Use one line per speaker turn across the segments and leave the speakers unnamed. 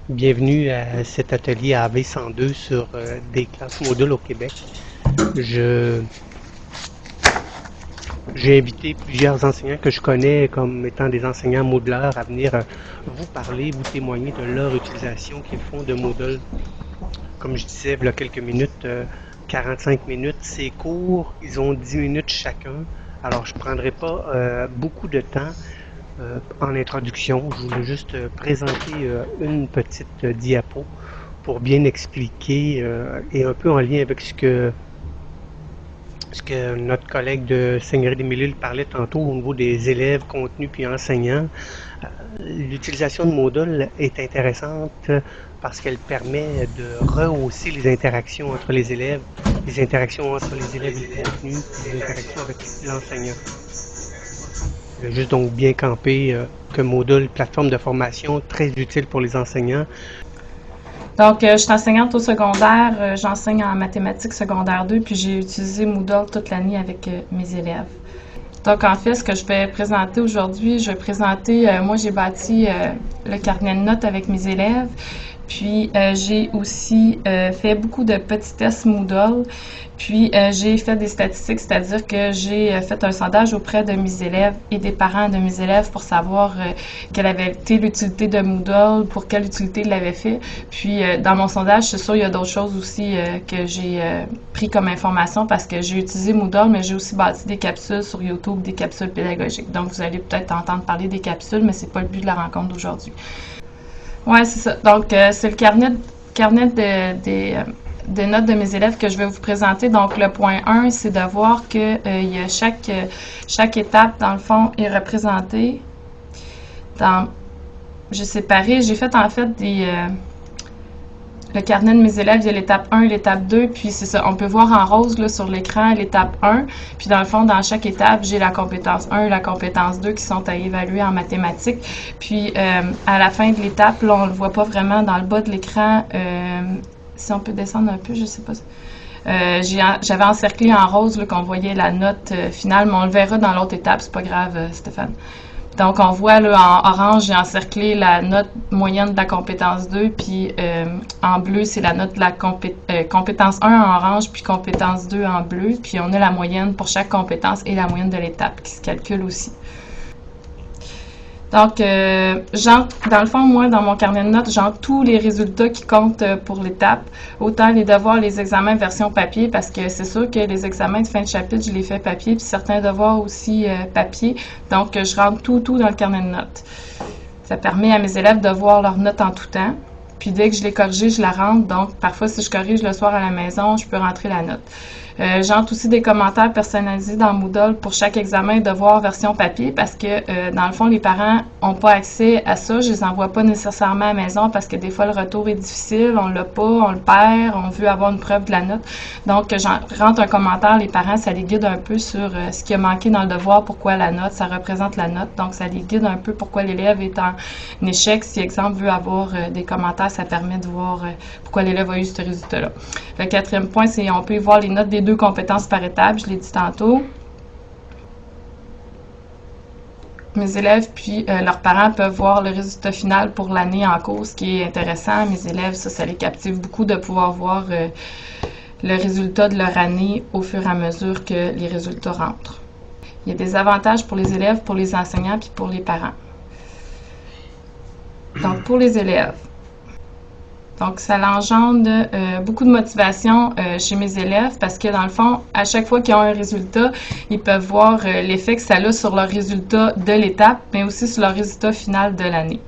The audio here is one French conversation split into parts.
Bienvenue à cet atelier AV102 sur des classes modules au Québec. Je J'ai invité plusieurs enseignants que je connais comme étant des enseignants Moodleurs à venir vous parler, vous témoigner de leur utilisation qu'ils font de Moodle. Comme je disais il y a quelques minutes, 45 minutes, c'est court, ils ont 10 minutes chacun. Alors je ne prendrai pas beaucoup de temps en introduction. Je voulais juste présenter une petite diapo pour bien expliquer et un peu en lien avec ce que notre collègue de Seigneurie-des-Mille-Îles parlait tantôt au niveau des élèves, contenus puis enseignants. L'utilisation de Moodle est intéressante parce qu'elle permet de rehausser les interactions entre les élèves, les interactions entre les élèves et le contenu, les interactions avec l'enseignant. Je vais juste donc bien camper que Moodle, plateforme de formation très utile pour les enseignants.
Donc, je suis enseignante au secondaire, j'enseigne en mathématiques secondaire 2, puis j'ai utilisé Moodle toute l'année avec mes élèves. Donc, en fait, ce que je vais présenter aujourd'hui, je vais présenter, moi j'ai bâti le carnet de notes avec mes élèves, puis j'ai aussi fait beaucoup de petits tests Moodle, puis j'ai fait des statistiques, c'est-à-dire que j'ai fait un sondage auprès de mes élèves et des parents de mes élèves pour savoir quelle avait été l'utilité de Moodle, pour quelle utilité ils l'avaient fait. Puis dans mon sondage, c'est sûr, il y a d'autres choses aussi que j'ai pris comme information parce que j'ai utilisé Moodle, mais j'ai aussi bâti des capsules sur YouTube, des capsules pédagogiques. Donc vous allez peut-être entendre parler des capsules, mais c'est pas le but de la rencontre d'aujourd'hui. Ouais, c'est ça. Donc, c'est le carnet des notes de mes élèves que je vais vous présenter. Donc, le point 1, c'est de voir que il y a chaque étape, dans le fond, est représentée dans... J'ai séparé, j'ai fait en fait le carnet de mes élèves, il y a l'étape 1 et l'étape 2, puis c'est ça, on peut voir en rose là, sur l'écran l'étape 1, puis dans le fond, dans chaque étape, j'ai la compétence 1 et la compétence 2 qui sont à évaluer en mathématiques. Puis à la fin de l'étape, là, on le voit pas vraiment dans le bas de l'écran. Si on peut descendre un peu, je sais pas. J'avais encerclé en rose qu'on voyait la note finale, mais on le verra dans l'autre étape, c'est pas grave, Stéphane. Donc, on voit là, en orange, j'ai encerclé la note moyenne de la compétence 2, puis en bleu, c'est la note de la compétence 1 en orange, puis compétence 2 en bleu, puis on a la moyenne pour chaque compétence et la moyenne de l'étape qui se calcule aussi. Donc, dans le fond, moi, dans mon carnet de notes, j'entre tous les résultats qui comptent pour l'étape, autant les devoirs, les examens version papier, parce que c'est sûr que les examens de fin de chapitre, je les fais papier, puis certains devoirs aussi papier. Donc, je rentre tout dans le carnet de notes. Ça permet à mes élèves de voir leurs notes en tout temps. Puis dès que je l'ai corrigée, je la rentre. Donc, parfois, si je corrige le soir à la maison, je peux rentrer la note. J'entre aussi des commentaires personnalisés dans Moodle pour chaque examen devoir version papier parce que, dans le fond, les parents n'ont pas accès à ça. Je les envoie pas nécessairement à la maison parce que des fois, le retour est difficile, on l'a pas, on le perd, on veut avoir une preuve de la note. Donc, j'en rentre un commentaire, les parents, ça les guide un peu sur ce qui a manqué dans le devoir, pourquoi la note, ça représente la note. Donc, ça les guide un peu pourquoi l'élève est en échec. Si, exemple, veut avoir des commentaires, ça permet de voir pourquoi l'élève a eu ce résultat-là. Le quatrième point, c'est on peut y voir les notes des 2 compétences par étape, je l'ai dit tantôt. Mes élèves puis leurs parents peuvent voir le résultat final pour l'année en cours, ce qui est intéressant. Mes élèves, ça les captive beaucoup de pouvoir voir le résultat de leur année au fur et à mesure que les résultats rentrent. Il y a des avantages pour les élèves, pour les enseignants puis pour les parents. Donc, pour les élèves, donc, ça engendre beaucoup de motivation chez mes élèves parce que, dans le fond, à chaque fois qu'ils ont un résultat, ils peuvent voir l'effet que ça a sur leur résultat de l'étape, mais aussi sur leur résultat final de l'année.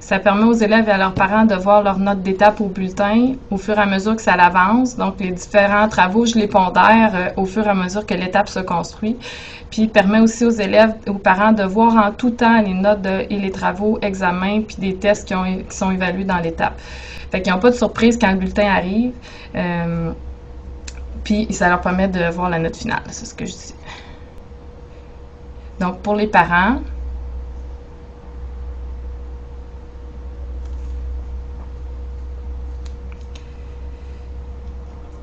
Ça permet aux élèves et à leurs parents de voir leur note d'étape au bulletin au fur et à mesure que ça avance. Donc, les différents travaux, je les pondère au fur et à mesure que l'étape se construit. Puis, permet aussi aux élèves et aux parents de voir en tout temps les notes et les travaux, examens, puis des tests qui sont évalués dans l'étape. Fait qu'ils n'ont pas de surprise quand le bulletin arrive. Puis, ça leur permet de voir la note finale. C'est ce que je dis. Donc, pour les parents,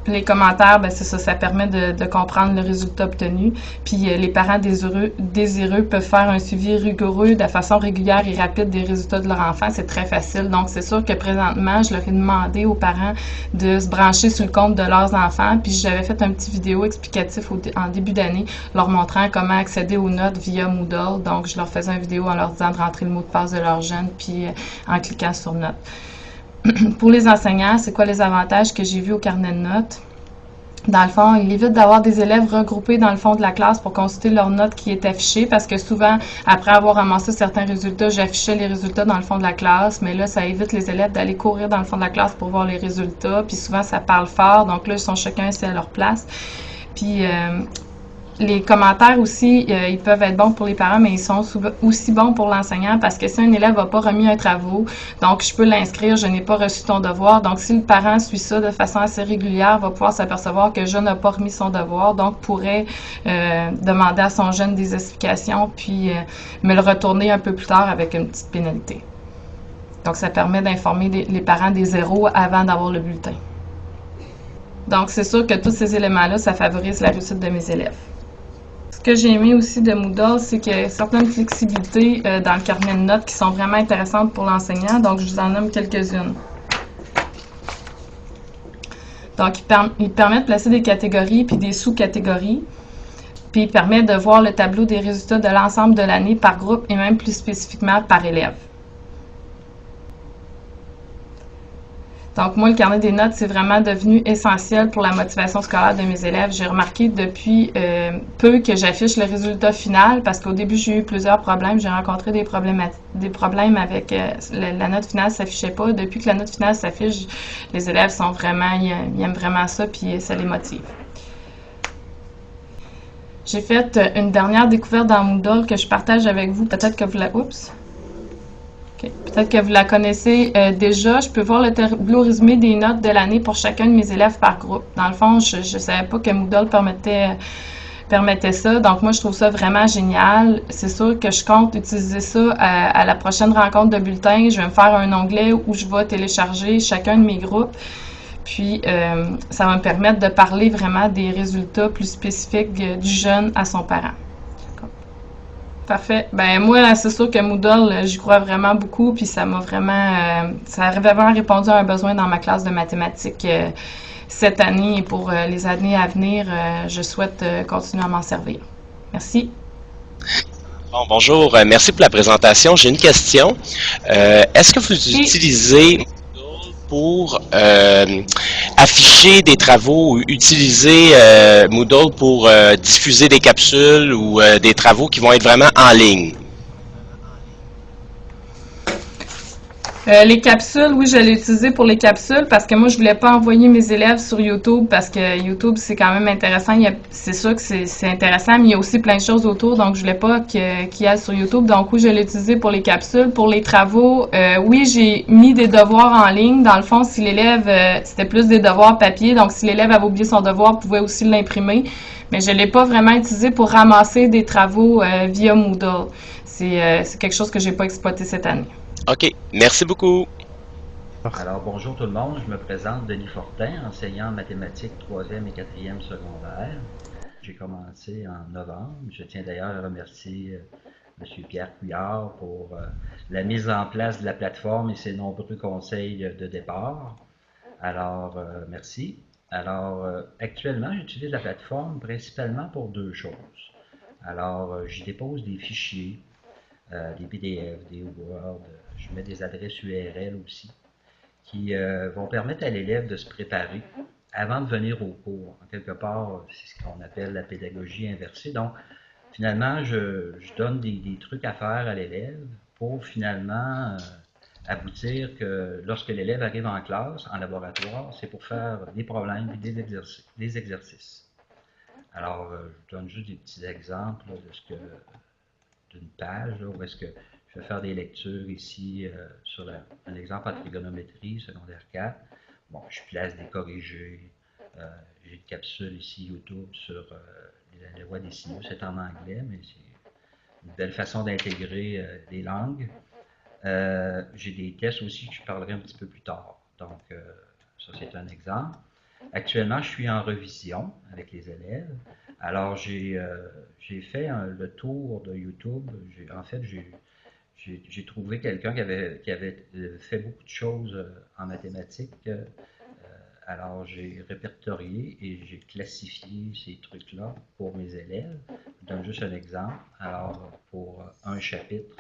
Puis les commentaires, ben c'est ça, ça permet de comprendre le résultat obtenu. Puis les parents désireux peuvent faire un suivi rigoureux de façon régulière et rapide des résultats de leur enfant. C'est très facile. Donc, c'est sûr que présentement, je leur ai demandé aux parents de se brancher sur le compte de leurs enfants. Puis j'avais fait un petit vidéo explicatif en début d'année, leur montrant comment accéder aux notes via Moodle. Donc, je leur faisais une vidéo en leur disant de rentrer le mot de passe de leur jeune, puis en cliquant sur notes. Pour les enseignants, c'est quoi les avantages que j'ai vus au carnet de notes? Dans le fond, il évite d'avoir des élèves regroupés dans le fond de la classe pour consulter leurs notes qui est affichée, parce que souvent, après avoir ramassé certains résultats, j'affichais les résultats dans le fond de la classe, mais là, ça évite les élèves d'aller courir dans le fond de la classe pour voir les résultats, puis souvent, ça parle fort, donc là, ils sont chacun assis à leur place. Puis, les commentaires aussi, ils peuvent être bons pour les parents, mais ils sont aussi bons pour l'enseignant parce que si un élève n'a pas remis un travaux, donc je peux l'inscrire, je n'ai pas reçu ton devoir. Donc, si le parent suit ça de façon assez régulière, va pouvoir s'apercevoir que je n'ai pas remis son devoir, donc pourrait demander à son jeune des explications, puis me le retourner un peu plus tard avec une petite pénalité. Donc, ça permet d'informer les parents des zéros avant d'avoir le bulletin. Donc, c'est sûr que tous ces éléments-là, ça favorise la réussite de mes élèves. Ce que j'ai aimé aussi de Moodle, c'est qu'il y a certaines flexibilités dans le carnet de notes qui sont vraiment intéressantes pour l'enseignant. Donc, je vous en nomme quelques-unes. Donc, il permet de placer des catégories puis des sous-catégories. Puis, il permet de voir le tableau des résultats de l'ensemble de l'année par groupe et même plus spécifiquement par élève. Donc, moi, le carnet des notes, c'est vraiment devenu essentiel pour la motivation scolaire de mes élèves. J'ai remarqué depuis peu que j'affiche le résultat final parce qu'au début, j'ai eu plusieurs problèmes. J'ai rencontré des problèmes avec la note finale ne s'affichait pas. Depuis que la note finale s'affiche, les élèves sont vraiment, ils aiment vraiment ça puis ça les motive. J'ai fait une dernière découverte dans Moodle que je partage avec vous. Peut-être que vous la... Oups! Peut-être que vous la connaissez déjà. Je peux voir le tableau résumé des notes de l'année pour chacun de mes élèves par groupe. Dans le fond, je ne savais pas que Moodle permettait ça. Donc, moi, je trouve ça vraiment génial. C'est sûr que je compte utiliser ça à la prochaine rencontre de bulletin. Je vais me faire un onglet où je vais télécharger chacun de mes groupes. Puis, ça va me permettre de parler vraiment des résultats plus spécifiques du jeune à son parent. Parfait. Ben moi, c'est sûr que Moodle, j'y crois vraiment beaucoup, puis ça m'a vraiment, ça a vraiment répondu à un besoin dans ma classe de mathématiques cette année et pour les années à venir, je souhaite continuer à m'en servir. Merci.
Bon, bonjour, merci pour la présentation. J'ai une question. Est-ce que vous utilisez pour afficher des travaux ou utiliser Moodle pour diffuser des capsules ou des travaux qui vont être vraiment en ligne?
Les capsules, oui, je l'ai utilisé pour les capsules parce que moi, je voulais pas envoyer mes élèves sur YouTube parce que YouTube, c'est quand même intéressant. C'est sûr que c'est intéressant, mais il y a aussi plein de choses autour, donc je voulais pas qu'il y ait sur YouTube. Donc oui, je l'ai utilisé pour les capsules. Pour les travaux, oui, j'ai mis des devoirs en ligne. Dans le fond, si l'élève, c'était plus des devoirs papier, donc si l'élève avait oublié son devoir, pouvait aussi l'imprimer. Mais je l'ai pas vraiment utilisé pour ramasser des travaux via Moodle. C'est quelque chose que j'ai pas exploité cette année.
OK. Merci beaucoup.
Alors, bonjour tout le monde. Je me présente Denis Fortin, enseignant en mathématiques 3e et 4e secondaire. J'ai commencé en novembre. Je tiens d'ailleurs à remercier M. Pierre Couillard pour la mise en place de la plateforme et ses nombreux conseils de départ. Alors, merci. Alors, actuellement, j'utilise la plateforme principalement pour deux choses. Alors, j'y dépose des fichiers, des PDF, des Word, je mets des adresses URL aussi, qui vont permettre à l'élève de se préparer avant de venir au cours. En quelque part, c'est ce qu'on appelle la pédagogie inversée. Donc, finalement, je donne des trucs à faire à l'élève pour finalement aboutir que lorsque l'élève arrive en classe, en laboratoire, c'est pour faire des problèmes et des exercices. Alors, je donne juste des petits exemples là, d'une page là, où est-ce que je vais faire des lectures ici sur un exemple en trigonométrie, secondaire 4. Bon, je place des corrigés. J'ai une capsule ici YouTube sur la loi des sinus. C'est en anglais, mais c'est une belle façon d'intégrer les langues. J'ai des tests aussi que je parlerai un petit peu plus tard. Donc, ça, c'est un exemple. Actuellement, je suis en revision avec les élèves. Alors, j'ai fait le tour de YouTube. En fait, j'ai trouvé quelqu'un qui avait fait beaucoup de choses en mathématiques. Alors, j'ai répertorié et j'ai classifié ces trucs-là pour mes élèves. Je donne juste un exemple. Alors, pour un chapitre,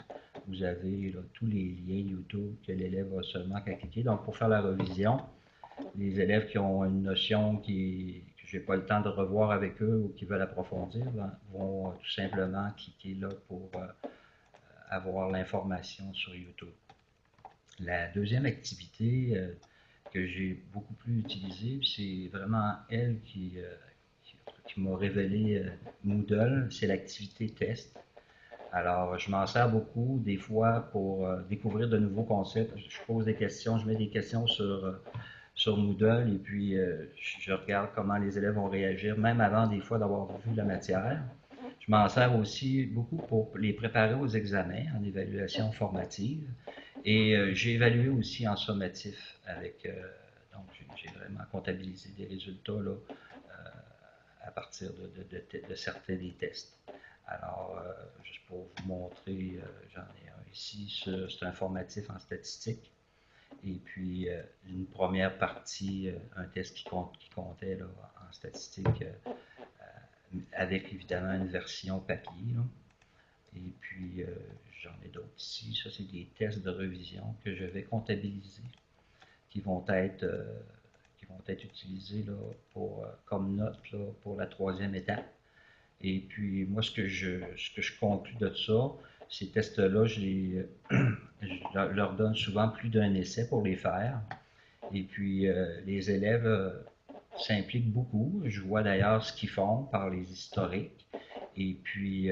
vous avez là, tous les liens YouTube que l'élève va seulement qu'à cliquer. Donc, pour faire la revision, les élèves qui ont une notion que je n'ai pas le temps de revoir avec eux ou qui veulent approfondir, ben, vont tout simplement cliquer là pour avoir l'information sur YouTube. La deuxième activité que j'ai beaucoup plus utilisée, c'est vraiment elle qui m'a révélé Moodle, c'est l'activité test. Alors, je m'en sers beaucoup, des fois, pour découvrir de nouveaux concepts. Je pose des questions, je mets des questions sur Moodle et puis je regarde comment les élèves vont réagir, même avant des fois d'avoir vu la matière. Je m'en sers aussi beaucoup pour les préparer aux examens en évaluation formative et j'ai évalué aussi en sommatif avec, donc j'ai vraiment comptabilisé des résultats là, à partir de certains des tests. Alors, juste pour vous montrer, j'en ai un ici, c'est un formatif en statistique. Et puis, une première partie, un test qui comptait là, en statistique, avec évidemment une version papier. Là. Et puis, j'en ai d'autres ici. Ça, c'est des tests de revision que je vais comptabiliser, qui vont être utilisés là, comme note là, pour la troisième étape. Et puis, moi, ce que je conclus de ça, ces tests-là, je leur donne souvent plus d'un essai pour les faire. Et puis, les élèves s'impliquent beaucoup. Je vois d'ailleurs ce qu'ils font par les historiques. Et puis,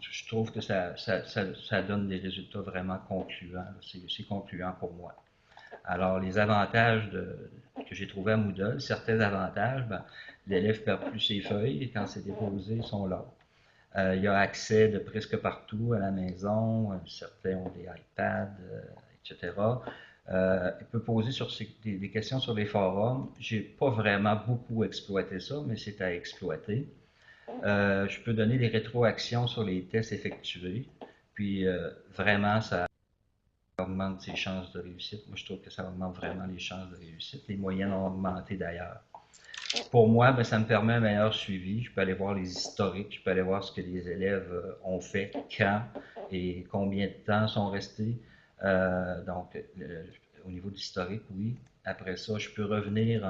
je trouve que ça donne des résultats vraiment concluants. C'est concluant pour moi. Alors, les avantages que j'ai trouvés à Moodle, certains avantages, ben, l'élève perd plus ses feuilles et quand c'est déposé, ils sont là. Il y a accès de presque partout à la maison. Certains ont des iPads, etc. Il peut poser des questions sur les forums. J'ai pas vraiment beaucoup exploité ça, mais c'est à exploiter. Je peux donner des rétroactions sur les tests effectués. Puis vraiment, ça augmente ses chances de réussite. Moi, je trouve que ça augmente vraiment les chances de réussite. Les moyennes ont augmenté d'ailleurs. Pour moi, ben, ça me permet un meilleur suivi. Je peux aller voir les historiques, je peux aller voir ce que les élèves ont fait, quand et combien de temps sont restés. Donc, au niveau de l'historique, oui. Après ça, je peux revenir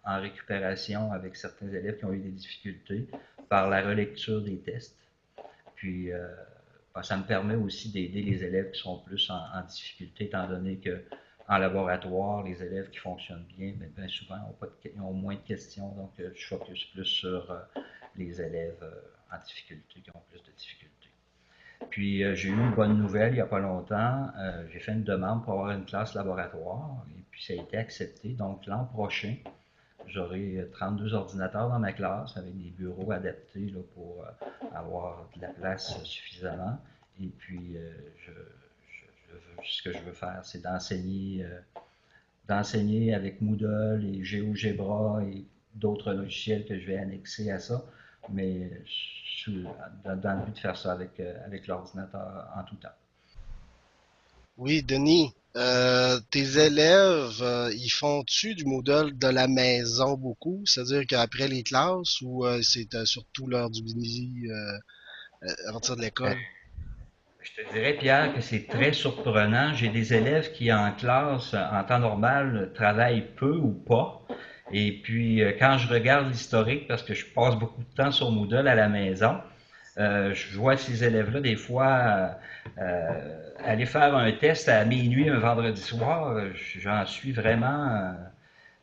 en récupération avec certains élèves qui ont eu des difficultés par la relecture des tests. Puis, ben, ça me permet aussi d'aider les élèves qui sont plus en difficulté, étant donné que en laboratoire, les élèves qui fonctionnent bien, bien souvent, ils ont moins de questions. Donc, je focus plus sur les élèves en difficulté, qui ont plus de difficultés. Puis, j'ai eu une bonne nouvelle il n'y a pas longtemps. J'ai fait une demande pour avoir une classe laboratoire et puis ça a été accepté. Donc, l'an prochain, j'aurai 32 ordinateurs dans ma classe avec des bureaux adaptés là, pour avoir de la place suffisamment. Et puis, ce que je veux faire, c'est d'enseigner avec Moodle et GeoGebra et d'autres logiciels que je vais annexer à ça, mais dans le but de faire ça avec l'ordinateur en tout temps.
Oui, Denis, tes élèves, ils font-tu du Moodle de la maison beaucoup? C'est-à-dire qu'après les classes ou c'est surtout l'heure du midi à partir de l'école?
Je te dirais, Pierre, que c'est très surprenant. J'ai des élèves qui, en classe, en temps normal, travaillent peu ou pas. Et puis, quand je regarde l'historique, parce que je passe beaucoup de temps sur Moodle à la maison, je vois ces élèves-là, des fois, aller faire un test à minuit un vendredi soir. J'en suis vraiment.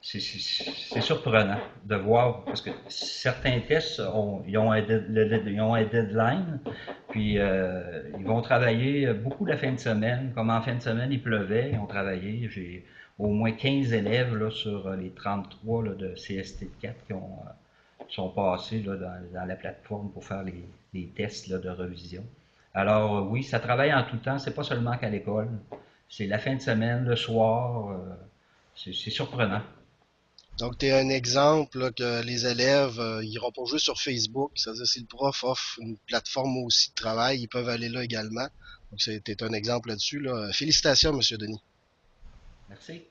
C'est surprenant de voir, parce que certains tests ils ont un deadline, puis ils vont travailler beaucoup la fin de semaine. Comme en fin de semaine, il pleuvait, ils ont travaillé. J'ai au moins 15 élèves là, sur les 33 là, de CST4 qui sont passés là, dans la plateforme pour faire les tests là, de revision. Alors oui, ça travaille en tout temps, c'est pas seulement qu'à l'école. C'est la fin de semaine, le soir, c'est surprenant.
Donc, tu es un exemple là, que les élèves ils iront pas jouer sur Facebook. C'est-à-dire, si le prof offre une plateforme aussi de travail, ils peuvent aller là également. Donc, c'était un exemple là-dessus. Là. Félicitations, Monsieur Denis.
Merci.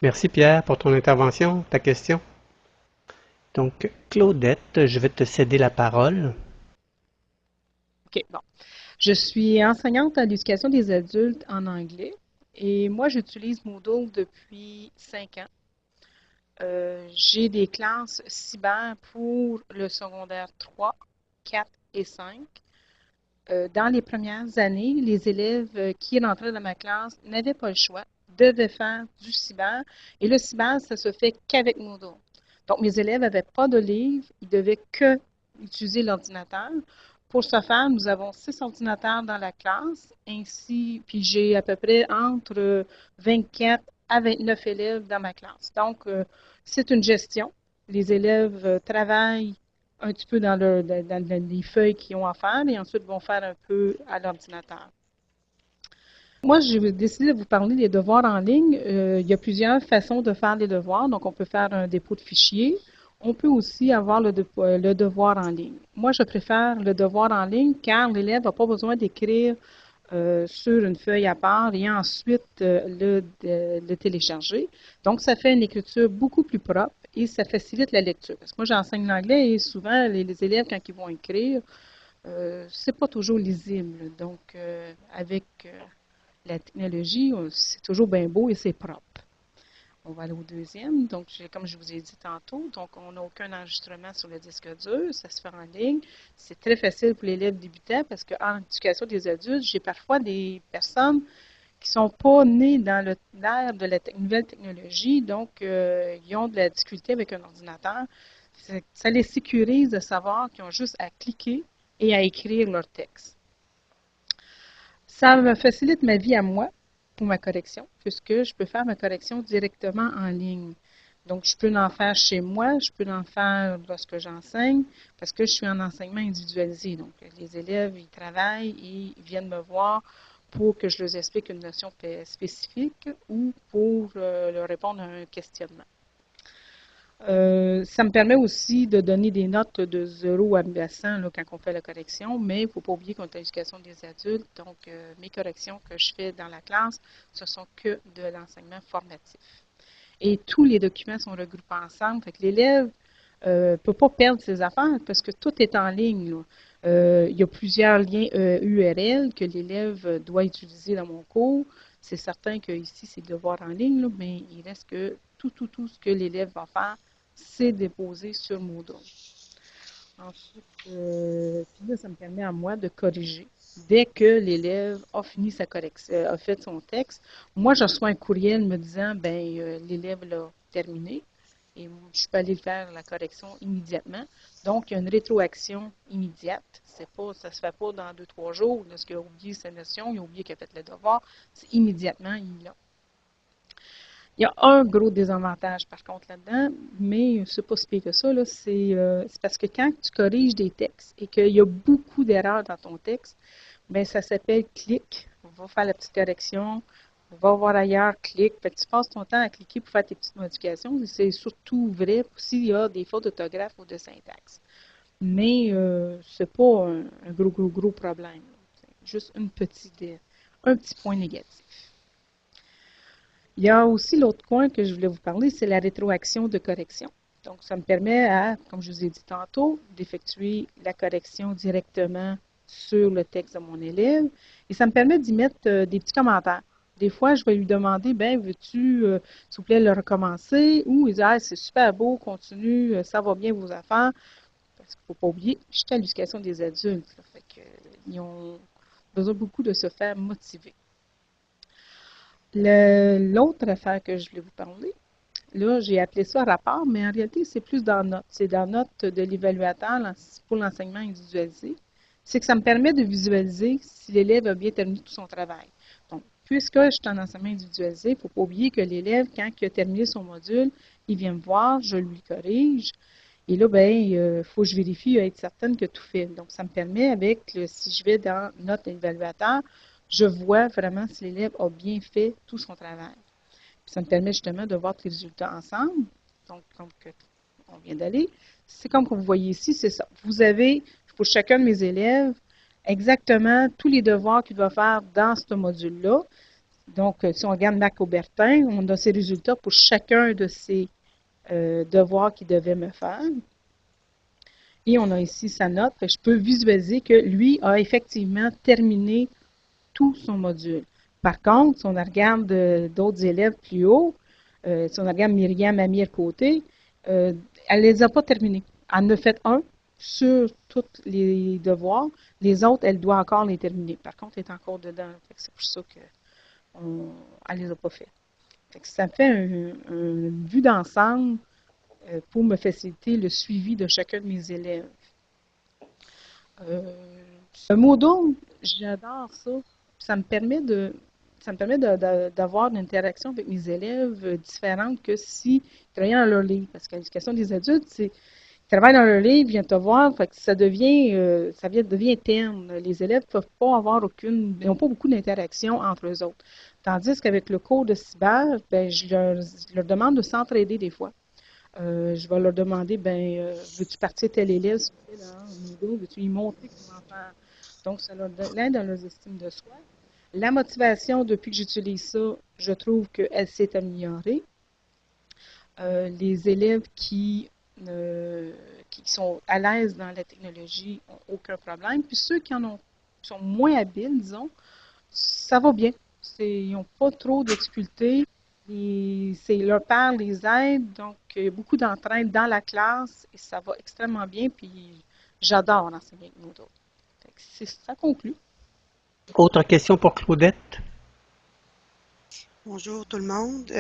Merci Pierre pour ton intervention, ta question. Donc, Claudette, je vais te céder la parole.
OK, bon. Je suis enseignante à l'éducation des adultes en anglais et moi, j'utilise Moodle depuis 5 ans. J'ai des classes cyber pour le secondaire 3, 4 et 5. Dans les premières années, les élèves qui rentraient dans ma classe n'avaient pas le choix, devaient faire du cyber. Et le cyber, ça se fait qu'avec Moodle. Donc, mes élèves n'avaient pas de livre, ils devaient que utiliser l'ordinateur. Pour ce faire, nous avons 6 ordinateurs dans la classe, ainsi, puis j'ai à peu près entre 24 à 29 élèves dans ma classe. Donc, c'est une gestion. Les élèves travaillent un petit peu dans les feuilles qu'ils ont à faire et ensuite vont faire un peu à l'ordinateur. Moi, j'ai décidé de vous parler des devoirs en ligne. Il y a plusieurs façons de faire les devoirs. Donc, on peut faire un dépôt de fichier. On peut aussi avoir le devoir en ligne. Moi, je préfère le devoir en ligne car l'élève n'a pas besoin d'écrire sur une feuille à part et ensuite le télécharger. Donc, ça fait une écriture beaucoup plus propre et ça facilite la lecture. Parce que moi, j'enseigne l'anglais et souvent, les élèves, quand ils vont écrire, c'est pas toujours lisible. Donc, avec la technologie, c'est toujours bien beau et c'est propre. On va aller au deuxième. Donc, comme je vous ai dit tantôt, donc on n'a aucun enregistrement sur le disque dur. Ça se fait en ligne. C'est très facile pour l'élève débutant parce qu'en éducation des adultes, j'ai parfois des personnes qui ne sont pas nées dans l'ère de la nouvelle technologie, donc ils ont de la difficulté avec un ordinateur. Ça les sécurise de savoir qu'ils ont juste à cliquer et à écrire leur texte. Ça me facilite ma vie à moi pour ma correction, puisque je peux faire ma correction directement en ligne. Donc, je peux en faire chez moi, je peux en faire lorsque j'enseigne, parce que je suis en enseignement individualisé. Donc, les élèves, ils travaillent et ils viennent me voir pour que je leur explique une notion spécifique ou pour leur répondre à un questionnement. Ça me permet aussi de donner des notes de 0 à 100 là, quand on fait la correction, mais il ne faut pas oublier qu'on est à l'éducation des adultes, donc mes corrections que je fais dans la classe, ce sont que de l'enseignement formatif. Et tous les documents sont regroupés ensemble, fait que l'élève ne peut pas perdre ses affaires parce que tout est en ligne. Il y a plusieurs liens URL que l'élève doit utiliser dans mon cours. C'est certain que ici, c'est le devoir en ligne, là, mais il reste que tout ce que l'élève va faire, c'est déposé sur Moodle. Ensuite, puis là, ça me permet à moi de corriger. Dès que l'élève a fini sa correction, a fait son texte, moi, je reçois un courriel me disant, l'élève l'a terminé et je peux aller faire la correction immédiatement. Donc, il y a une rétroaction immédiate. Ça ne se fait pas dans 2-3 jours. Lorsqu'il a oublié sa notion, il a oublié qu'il a fait le devoir, c'est immédiatement, il l'a. Il y a un gros désavantage, par contre, là-dedans, mais c'est pas si pire que ça. C'est parce que quand tu corriges des textes et qu'il y a beaucoup d'erreurs dans ton texte, bien, ça s'appelle clic. On va faire la petite correction. On va voir ailleurs, clic. Fait que tu passes ton temps à cliquer pour faire tes petites modifications. C'est surtout vrai s'il y a des fautes d'orthographe ou de syntaxe. Mais c'est pas un gros problème. C'est juste un petit point négatif. Il y a aussi l'autre point que je voulais vous parler, c'est la rétroaction de correction. Donc, ça me permet comme je vous ai dit tantôt, d'effectuer la correction directement sur le texte de mon élève. Et ça me permet d'y mettre des petits commentaires. Des fois, je vais lui demander, veux-tu, s'il vous plaît, le recommencer? Ou il dit, c'est super beau, continue, ça va bien vos affaires. Parce qu'il ne faut pas oublier, je suis à l'éducation des adultes. Là, fait que, ils ont besoin beaucoup de se faire motiver. L'autre affaire que je voulais vous parler, là, j'ai appelé ça rapport, mais en réalité, c'est plus dans note. C'est dans note de l'évaluateur pour l'enseignement individualisé. C'est que ça me permet de visualiser si l'élève a bien terminé tout son travail. Donc, puisque je suis en enseignement individualisé, il ne faut pas oublier que l'élève, quand il a terminé son module, il vient me voir, je lui corrige. Et là, il faut que je vérifie, être certaine que tout fait. Donc, ça me permet si je vais dans note de l'évaluateur, je vois vraiment si l'élève a bien fait tout son travail. Puis ça me permet justement de voir tous les résultats ensemble. donc comme on vient d'aller. C'est comme que vous voyez ici, c'est ça. Vous avez, pour chacun de mes élèves, exactement tous les devoirs qu'il va faire dans ce module-là. Donc, si on regarde Mac Aubertin, on a ses résultats pour chacun de ces devoirs qu'il devait me faire. Et on a ici sa note. Je peux visualiser que lui a effectivement terminé tout son module. Par contre, si on regarde d'autres élèves plus haut, si on regarde Myriam Amir côté, elle ne les a pas terminés. Elle en a fait un sur tous les devoirs. Les autres, elle doit encore les terminer. Par contre, elle est encore dedans. C'est pour ça qu'elle ne les a pas fait. Ça fait une vue d'ensemble pour me faciliter le suivi de chacun de mes élèves. Le Moodle, j'adore ça. Ça me permet d'avoir une interaction avec mes élèves différente que s'ils travaillaient dans leur livre. Parce que l'éducation des adultes, c'est ils travaillent dans leur livre, ils viennent te voir, fait que ça devient terne. Les élèves ne peuvent pas avoir ils n'ont pas beaucoup d'interaction entre eux autres. Tandis qu'avec le cours de cyber, ben, je leur demande de s'entraider des fois. Je vais leur demander, veux-tu partir tel élève, veux-tu y montrer comment faire? Donc, ça leur aide dans leur estime de soi. La motivation, depuis que j'utilise ça, je trouve qu'elle s'est améliorée. Les élèves qui sont à l'aise dans la technologie n'ont aucun problème. Puis ceux qui sont moins habiles, disons, ça va bien. Ils n'ont pas trop de difficultés. Leur père les aide, donc il y a beaucoup d'entraide dans la classe et ça va extrêmement bien. Puis j'adore enseigner avec Moodle. Ça conclut.
Autre question pour Claudette?
Bonjour tout le monde.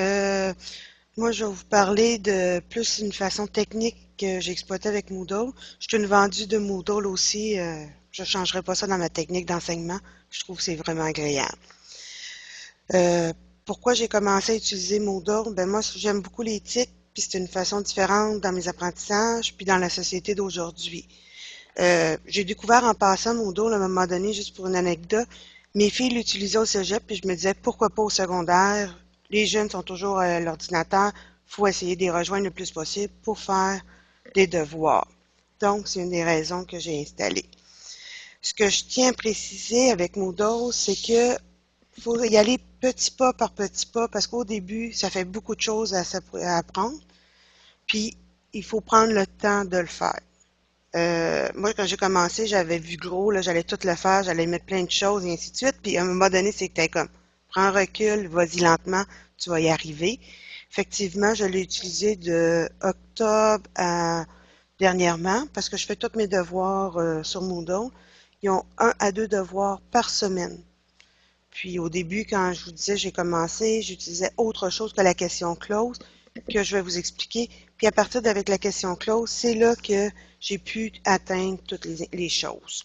Moi, je vais vous parler de plus une façon technique que j'exploitais avec Moodle. Je suis une vendue de Moodle aussi. Je ne changerai pas ça dans ma technique d'enseignement. Je trouve que c'est vraiment agréable. Pourquoi j'ai commencé à utiliser Moodle? Ben moi, j'aime beaucoup les titres, puis c'est une façon différente dans mes apprentissages, puis dans la société d'aujourd'hui. J'ai découvert en passant Moodle à un moment donné, juste pour une anecdote. Mes filles l'utilisaient au cégep, puis je me disais pourquoi pas au secondaire. Les jeunes sont toujours à l'ordinateur, il faut essayer de les rejoindre le plus possible pour faire des devoirs. Donc, c'est une des raisons que j'ai installé. Ce que je tiens à préciser avec Moodle, c'est que faut y aller petit pas par petit pas, parce qu'au début, ça fait beaucoup de choses à apprendre, puis il faut prendre le temps de le faire. Moi, quand j'ai commencé, j'avais vu gros, là, j'allais tout le faire, j'allais mettre plein de choses et ainsi de suite. Puis à un moment donné, c'était comme, prends un recul, vas-y lentement, tu vas y arriver. Effectivement, je l'ai utilisé de octobre à dernièrement, parce que je fais tous mes devoirs sur Moodle. Ils ont 1 à 2 devoirs par semaine. Puis au début, quand je vous disais j'ai commencé, j'utilisais autre chose que la question close, que je vais vous expliquer. Puis à partir d'avec la question close, c'est là que j'ai pu atteindre toutes les choses.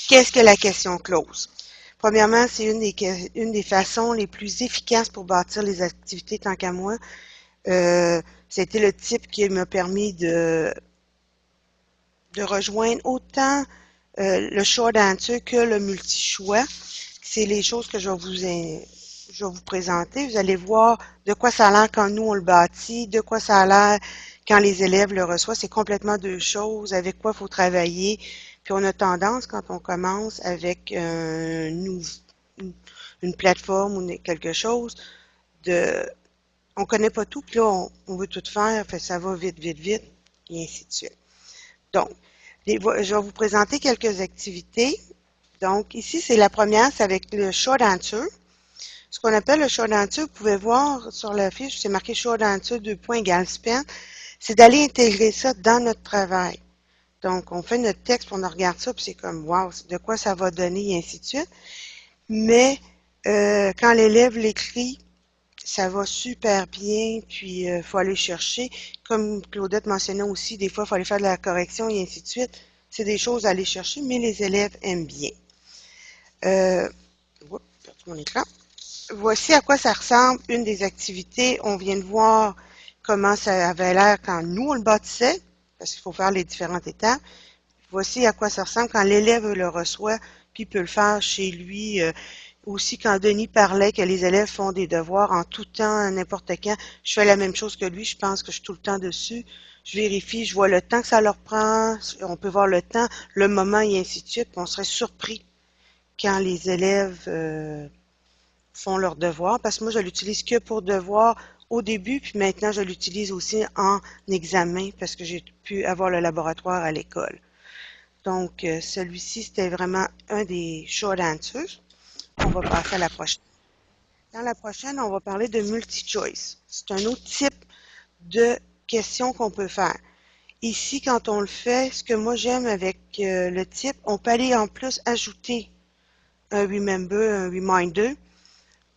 Qu'est-ce que la question close? Premièrement, c'est une des façons les plus efficaces pour bâtir les activités tant qu'à moi. C'était le type qui m'a permis de rejoindre autant le short answer que le multi-choix. C'est les choses que je vais vous présenter. Vous allez voir de quoi ça a l'air quand nous on le bâtit, de quoi ça a l'air quand les élèves le reçoivent. C'est complètement deux choses, avec quoi il faut travailler. Puis on a tendance, quand on commence avec une plateforme ou quelque chose, on connaît pas tout, puis là on veut tout faire, fait ça va vite, vite, vite, et ainsi de suite. Donc, je vais vous présenter quelques activités. Donc, ici, c'est la première, c'est avec le short answer. Ce qu'on appelle le short answer, vous pouvez voir sur la fiche, c'est marqué short answer 2 points égale span. C'est d'aller intégrer ça dans notre travail. Donc, on fait notre texte, puis on regarde ça, puis c'est comme, wow, de quoi ça va donner, et ainsi de suite. Mais, quand l'élève l'écrit, ça va super bien, puis il faut aller chercher. Comme Claudette mentionnait aussi, des fois, il faut aller faire de la correction, et ainsi de suite. C'est des choses à aller chercher, mais les élèves aiment bien. Oups, j'ai perdu mon écran. Voici à quoi ça ressemble une des activités. On vient de voir comment ça avait l'air quand nous, on le bâtissait, parce qu'il faut faire les différentes étapes. Voici à quoi ça ressemble quand l'élève le reçoit, puis il peut le faire chez lui. Aussi, quand Denis parlait que les élèves font des devoirs en tout temps, n'importe quand, je fais la même chose que lui. Je pense que je suis tout le temps dessus. Je vérifie, je vois le temps que ça leur prend. On peut voir le temps, le moment et ainsi de suite. On serait surpris quand les élèves font leurs devoirs, parce que moi, je l'utilise que pour devoirs au début, puis maintenant, je l'utilise aussi en examen, parce que j'ai pu avoir le laboratoire à l'école. Donc, celui-ci, c'était vraiment un des short answers. On va passer à la prochaine. Dans la prochaine, on va parler de multi-choice. C'est un autre type de questions qu'on peut faire. Ici, quand on le fait, ce que moi j'aime avec le type, on peut aller en plus ajouter un remember, un reminder.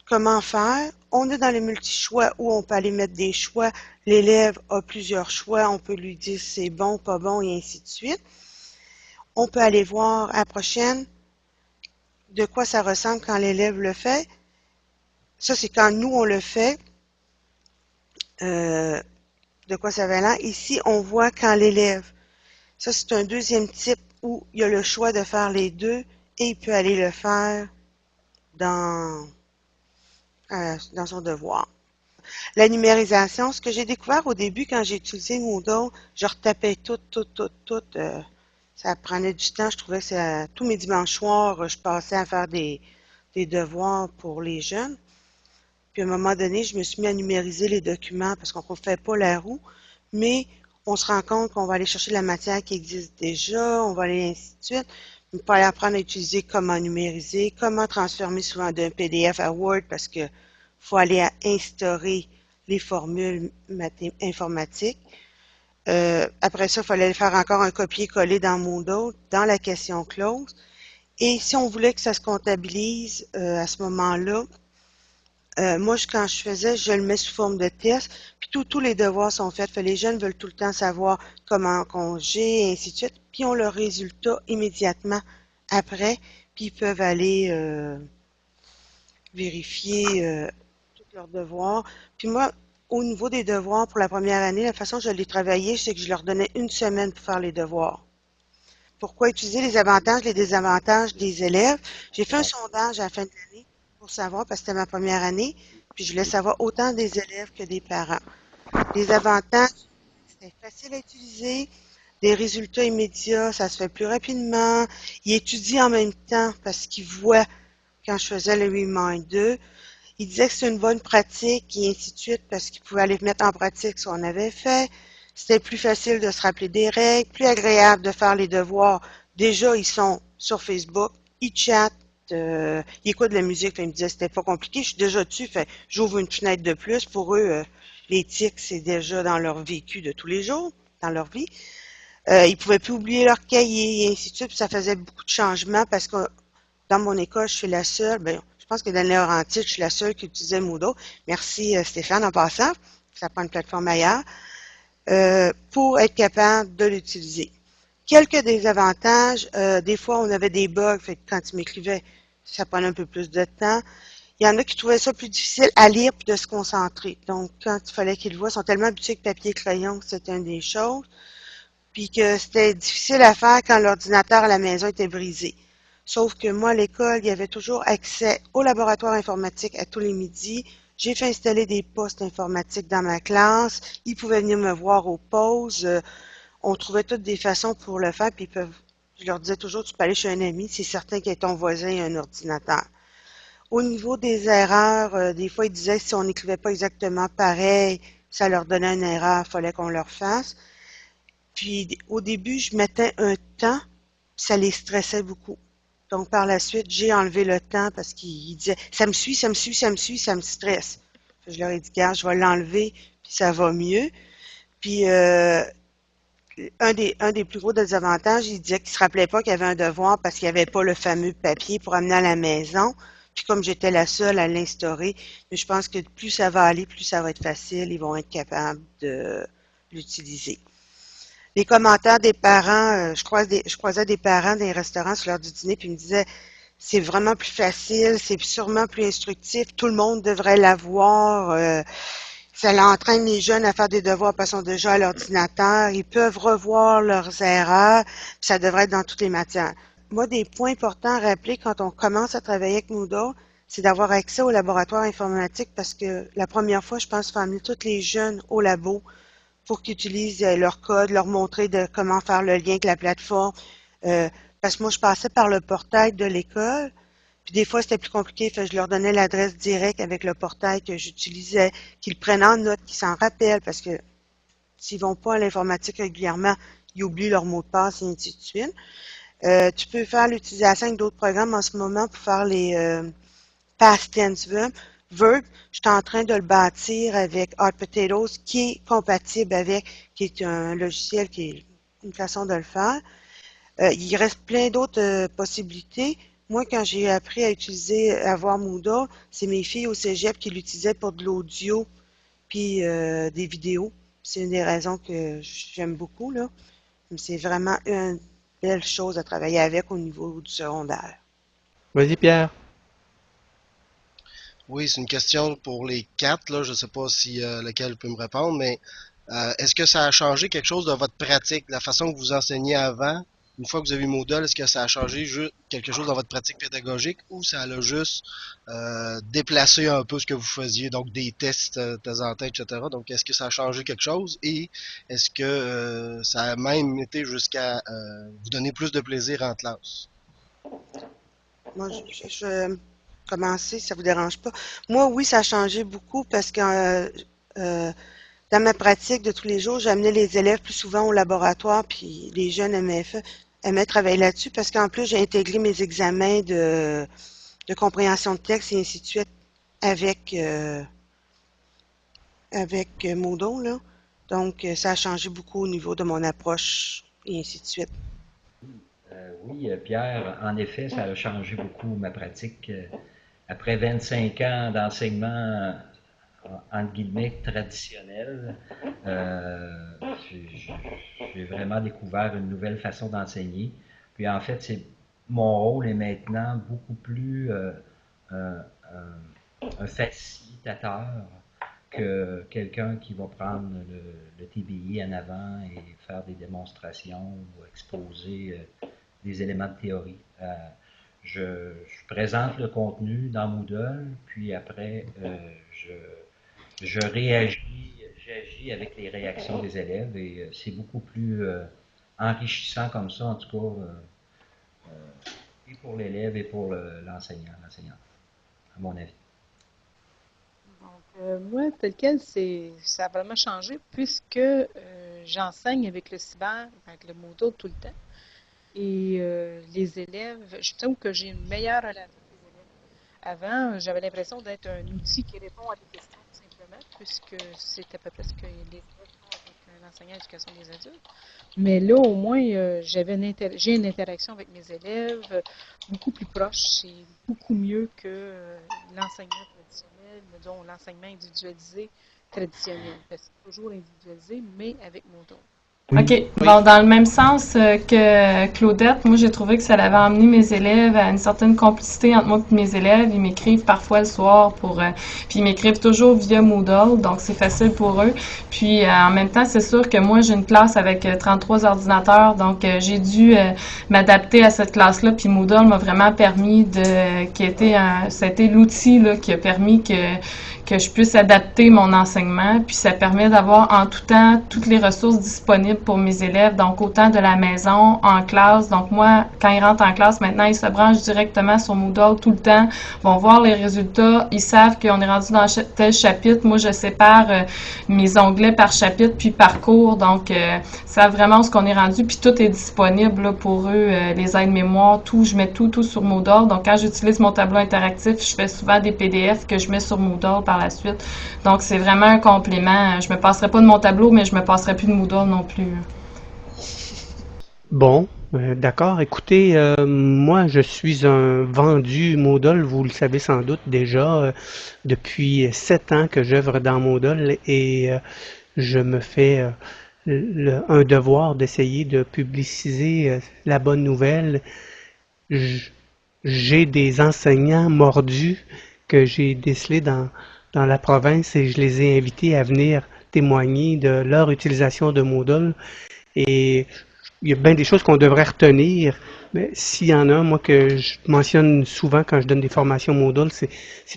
Comment faire? On est dans les multi-choix où on peut aller mettre des choix. L'élève a plusieurs choix. On peut lui dire c'est bon, pas bon et ainsi de suite. On peut aller voir à la prochaine de quoi ça ressemble quand l'élève le fait. Ça, c'est quand nous, on le fait. De quoi ça va l'air. Ici, on voit quand l'élève. Ça, c'est un deuxième type où il y a le choix de faire les deux et il peut aller le faire dans son devoir. La numérisation, ce que j'ai découvert au début quand j'ai utilisé Moodle, je retapais tout. Ça prenait du temps. Je trouvais que tous mes dimanches soirs, je passais à faire des devoirs pour les jeunes. Puis à un moment donné, je me suis mis à numériser les documents parce qu'on ne fait pas la roue, mais on se rend compte qu'on va aller chercher la matière qui existe déjà, on va aller ainsi de suite. Il faut aller apprendre à utiliser comment numériser, comment transformer souvent d'un PDF à Word parce que faut aller à instaurer les formules informatiques. Après ça, il fallait faire encore un copier-coller dans Moodle, dans la question close. Et si on voulait que ça se comptabilise à ce moment-là, moi, quand je faisais, je le mets sous forme de test, puis tous les devoirs sont faits. Les jeunes veulent tout le temps savoir comment congé, et ainsi de suite, puis ils ont le résultat immédiatement après, puis ils peuvent aller vérifier tous leurs devoirs. Puis moi, au niveau des devoirs pour la première année, la façon dont je l'ai travaillé, c'est que je leur donnais une semaine pour faire les devoirs. Pourquoi utiliser les avantages et les désavantages des élèves? J'ai fait un sondage à la fin de l'année pour savoir, parce que c'était ma première année, puis je voulais savoir autant des élèves que des parents. Les avantages, c'était facile à utiliser, des résultats immédiats, ça se fait plus rapidement. Ils étudient en même temps parce qu'ils voient quand je faisais le reminder. Ils disaient que c'est une bonne pratique et ainsi de suite parce qu'ils pouvaient aller mettre en pratique ce qu'on avait fait. C'était plus facile de se rappeler des règles, plus agréable de faire les devoirs. Déjà, ils sont sur Facebook, ils chattent, ils écoutent de la musique. Ils me disaient que c'était pas compliqué, je suis déjà dessus, fait j'ouvre une fenêtre de plus. Pour eux, l'éthique, c'est déjà dans leur vécu de tous les jours, dans leur vie. Ils pouvaient plus oublier leur cahier et ainsi de suite. Puis ça faisait beaucoup de changements parce que dans mon école, je suis la seule. Je pense que dans les Laurentides, je suis la seule qui utilisait Moodle. Merci Stéphane en passant. Ça prend une plateforme ailleurs. Pour être capable de l'utiliser. Quelques désavantages, des fois on avait des bugs, fait que quand ils m'écrivaient, ça prenait un peu plus de temps. Il y en a qui trouvaient ça plus difficile à lire puis de se concentrer. Donc, quand il fallait qu'ils le voient, ils sont tellement habitués avec papier et crayon que c'était une des choses. Puis que c'était difficile à faire quand l'ordinateur à la maison était brisé. Sauf que moi, à l'école, il y avait toujours accès au laboratoire informatique à tous les midis. J'ai fait installer des postes informatiques dans ma classe. Ils pouvaient venir me voir aux pauses. On trouvait toutes des façons pour le faire. Puis je leur disais toujours, tu peux aller chez un ami, c'est certain qu'il y a ton voisin et un ordinateur. Au niveau des erreurs, des fois, ils disaient que si on n'écrivait pas exactement pareil, ça leur donnait une erreur, il fallait qu'on leur fasse. Puis au début, je mettais un temps, puis ça les stressait beaucoup. Donc, par la suite, j'ai enlevé le temps parce qu'ils disaient « ça me suit, ça me stresse ». Je leur ai dit « regarde, je vais l'enlever, puis ça va mieux ». Puis, un des plus gros désavantages, il disait qu'il ne se rappelait pas qu'il y avait un devoir parce qu'il n'y avait pas le fameux papier pour amener à la maison. Puis, comme j'étais la seule à l'instaurer, mais je pense que plus ça va aller, plus ça va être facile, ils vont être capables de l'utiliser. Les commentaires des parents, je croisais des parents dans les restaurants sur l'heure du dîner, puis ils me disaient c'est vraiment plus facile, c'est sûrement plus instructif, tout le monde devrait l'avoir, ça entraîne les jeunes à faire des devoirs parce qu'ils sont déjà à l'ordinateur, ils peuvent revoir leurs erreurs, puis ça devrait être dans toutes les matières. Moi, des points importants à rappeler quand on commence à travailler avec Moodle, c'est d'avoir accès au laboratoire informatique parce que la première fois, je pense qu'il faut amener tous les jeunes au labo pour qu'ils utilisent leur code, leur montrer de comment faire le lien avec la plateforme. Parce que moi, je passais par le portail de l'école, puis des fois, c'était plus compliqué, fait que je leur donnais l'adresse directe avec le portail que j'utilisais, qu'ils prennent en note, qu'ils s'en rappellent, parce que s'ils vont pas à l'informatique régulièrement, ils oublient leur mot de passe et ainsi de suite. Tu peux faire l'utilisation avec d'autres programmes en ce moment pour faire les past tense verbs. Je suis en train de le bâtir avec Hot Potatoes qui est compatible avec, qui est un logiciel qui est une façon de le faire. Il reste plein d'autres possibilités. Moi, quand j'ai appris à utiliser, à voir Moodle, c'est mes filles au cégep qui l'utilisaient pour de l'audio puis des vidéos. C'est une des raisons que j'aime beaucoup, là. C'est vraiment une belle chose à travailler avec au niveau du secondaire.
Vas-y, Pierre.
Oui, c'est une question pour les quatre, là. Je ne sais pas si lequel peut me répondre, mais est-ce que ça a changé quelque chose de votre pratique, la façon que vous enseignez avant? Une fois que vous avez eu Moodle, est-ce que ça a changé quelque chose dans votre pratique pédagogique ou ça a juste déplacé un peu ce que vous faisiez, donc des tests de temps en temps, etc. Donc, est-ce que ça a changé quelque chose et est-ce que ça a même été jusqu'à vous donner plus de plaisir en classe?
Moi, je vais commencer, ça vous dérange pas. Moi, oui, ça a changé beaucoup parce que dans ma pratique de tous les jours, j'amenais les élèves plus souvent au laboratoire, puis les jeunes aimaient travailler là-dessus parce qu'en plus, j'ai intégré mes examens de compréhension de texte et ainsi de suite avec Moodle, là. Donc, ça a changé beaucoup au niveau de mon approche et ainsi de suite.
Oui, Pierre, en effet, ça a changé beaucoup ma pratique. Après 25 ans d'enseignement, entre guillemets, traditionnel, j'ai vraiment découvert une nouvelle façon d'enseigner. Puis en fait, mon rôle est maintenant beaucoup plus un facilitateur que quelqu'un qui va prendre le TBI en avant et faire des démonstrations ou exposer des éléments de théorie. Je présente le contenu dans Moodle, puis après, je j'agis avec les réactions des élèves et c'est beaucoup plus enrichissant comme ça, en tout cas, et pour l'élève et pour l'enseignante, à mon avis.
Donc, moi, tel quel, ça a vraiment changé puisque j'enseigne avec le cyber, avec le Moodle tout le temps. Et les élèves, je trouve que j'ai une meilleure relation avec les élèves. Avant, j'avais l'impression d'être un outil qui répond à des questions tout simplement, puisque c'est à peu près ce que les élèves font avec un enseignant d'éducation des adultes. Mais là, au moins, j'ai une interaction avec mes élèves beaucoup plus proche. C'est beaucoup mieux que l'enseignement traditionnel, dont l'enseignement individualisé traditionnel. C'est toujours individualisé, mais avec Moodle.
Oui.
OK. Bon, dans le même sens que Claudette, moi, j'ai trouvé que ça avait amené mes élèves à une certaine complicité entre moi et mes élèves. Ils m'écrivent parfois le soir puis ils m'écrivent toujours via Moodle, donc c'est facile pour eux. Puis, en même temps, c'est sûr que moi, j'ai une classe avec 33 ordinateurs, donc j'ai dû m'adapter à cette classe-là. Puis Moodle m'a vraiment permis c'était l'outil là, qui a permis que je puisse adapter mon enseignement, puis ça permet d'avoir en tout temps toutes les ressources disponibles pour mes élèves, donc autant de la maison, en classe. Donc moi, quand ils rentrent en classe, maintenant, ils se branchent directement sur Moodle tout le temps, vont voir les résultats, ils savent qu'on est rendu dans tel chapitre. Moi, je sépare mes onglets par chapitre puis par cours, donc ils savent vraiment où ce qu'on est rendu, puis tout est disponible là, pour eux, les aides-mémoires, tout, je mets tout sur Moodle. Donc quand j'utilise mon tableau interactif, je fais souvent des PDF que je mets sur Moodle par la suite. Donc, c'est vraiment un complément. Je me passerai pas de mon tableau, mais je me passerai plus de Moodle non plus.
Bon, d'accord. Écoutez, moi, je suis un vendu Moodle, vous le savez sans doute déjà, depuis 7 ans que j'œuvre dans Moodle et je me fais un devoir d'essayer de publiciser la bonne nouvelle. J'ai des enseignants mordus que j'ai décelés dans la province et je les ai invités à venir témoigner de leur utilisation de Moodle et il y a bien des choses qu'on devrait retenir, mais s'il y en a un, moi, que je mentionne souvent quand je donne des formations Moodle, c'est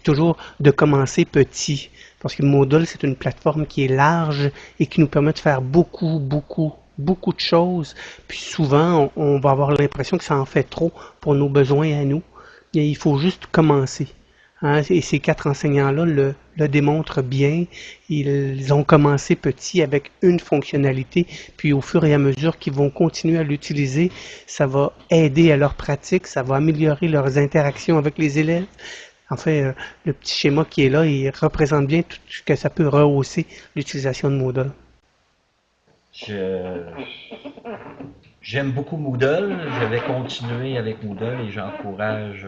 toujours de commencer petit. Parce que Moodle, c'est une plateforme qui est large et qui nous permet de faire beaucoup de choses. Puis souvent, on va avoir l'impression que ça en fait trop pour nos besoins à nous. Et il faut juste commencer. Hein, et ces 4 enseignants-là le démontrent bien. Ils ont commencé petit avec une fonctionnalité, puis au fur et à mesure qu'ils vont continuer à l'utiliser, ça va aider à leur pratique, ça va améliorer leurs interactions avec les élèves. En fait, le petit schéma qui est là, il représente bien tout ce que ça peut rehausser l'utilisation de Moodle.
J'aime beaucoup Moodle, je vais continuer avec Moodle et j'encourage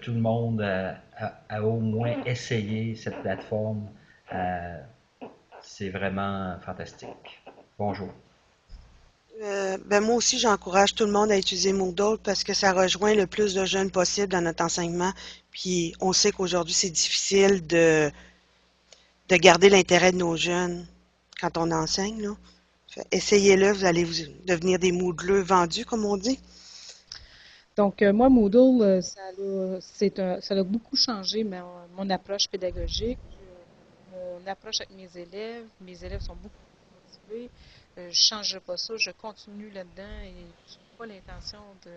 tout le monde à au moins essayer cette plateforme. C'est vraiment fantastique. Bonjour.
Moi aussi, j'encourage tout le monde à utiliser Moodle parce que ça rejoint le plus de jeunes possible dans notre enseignement. Puis on sait qu'aujourd'hui, c'est difficile de garder l'intérêt de nos jeunes quand on enseigne, là. Essayez-le, vous allez devenir des Moodleux vendus, comme on dit.
Donc, moi, Moodle, ça a beaucoup changé mon approche pédagogique, mon approche avec mes élèves. Mes élèves sont beaucoup motivés. Je ne changerai pas ça, je continue là-dedans et je n'ai pas l'intention de...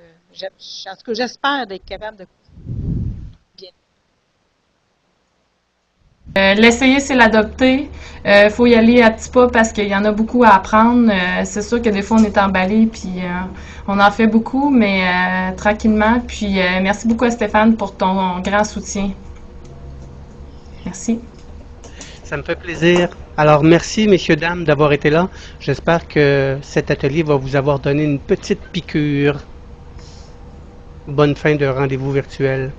En tout cas, j'espère d'être capable de... bien.
L'essayer, c'est l'adopter. Faut y aller à petits pas parce qu'il y en a beaucoup à apprendre. C'est sûr que des fois, on est emballé puis on en fait beaucoup, mais tranquillement. Puis merci beaucoup à Stéphane pour ton grand soutien. Merci.
Ça me fait plaisir. Alors, merci, messieurs, dames, d'avoir été là. J'espère que cet atelier va vous avoir donné une petite piqûre. Bonne fin de rendez-vous virtuel.